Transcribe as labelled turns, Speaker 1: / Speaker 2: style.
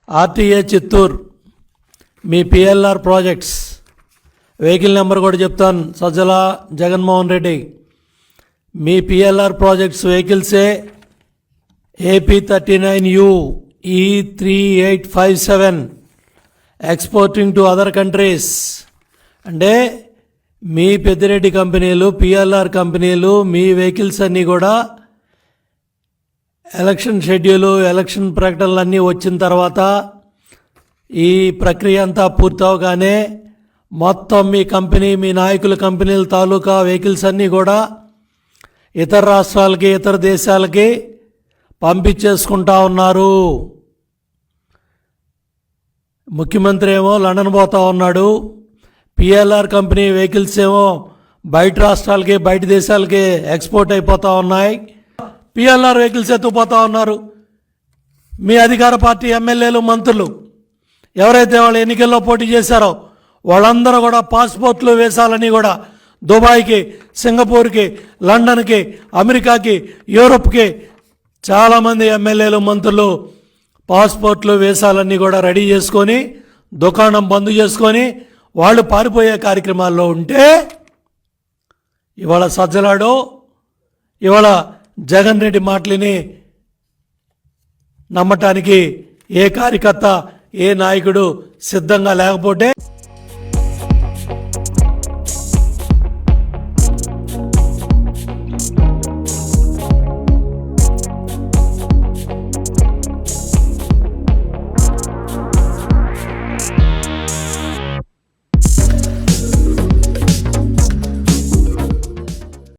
Speaker 1: RTA Chittoor మీ PLR projects vehicle number కూడా చెప్తాను. సజ్జల జగన్మోహన్ రెడ్డి మీ పిఎల్ఆర్ ప్రాజెక్ట్స్ వెహికల్సే AP39U E3857 exporting to other countries. అంటే మీ పెద్దిరెడ్డి కంపెనీలు, పిఎల్ఆర్ కంపెనీలు, మీ వెహికల్స్ అన్నీ కూడా ఎలక్షన్ షెడ్యూలు, ఎలక్షన్ ప్రకటనలు అన్నీ వచ్చిన తర్వాత ఈ ప్రక్రియ అంతా పూర్తవగానే మొత్తం మీ కంపెనీ, మీ నాయకుల కంపెనీల తాలూకా వెహికల్స్ అన్నీ కూడా ఇతర రాష్ట్రాలకి, ఇతర దేశాలకి పంపించేసుకుంటా ఉన్నారు. ముఖ్యమంత్రి ఏమో లండన్ పోతా ఉన్నాడు. పిఎల్ఆర్ కంపెనీ వెహికల్స్ ఏమో బయట రాష్ట్రాలకి, బయట దేశాలకి ఎక్స్పోర్ట్ అయిపోతూ ఉన్నాయి. పిఎల్ఆర్ వెహికల్స్ ఎత్తుకుపోతూ ఉన్నారు. మీ అధికార పార్టీ ఎమ్మెల్యేలు, మంత్రులు ఎవరైతే వాళ్ళు ఎన్నికల్లో పోటీ చేశారో వాళ్ళందరూ కూడా పాస్పోర్ట్లు వేసాలని కూడా దుబాయ్కి, సింగపూర్కి, లండన్కి, అమెరికాకి, యూరోప్కి చాలామంది ఎమ్మెల్యేలు, మంత్రులు పాస్పోర్ట్లు వేసాలన్నీ కూడా రెడీ చేసుకొని దుకాణం బంద్ చేసుకొని వాళ్ళు పారిపోయే కార్యక్రమాల్లో ఉంటే ఇవాళ సజ్జలాడో, ఇవాళ జగన్ రెడ్డి మాటలని నమ్మటానికి ఏ కార్యకర్త, ఏ నాయకుడు సిద్ధంగా లేకపోతే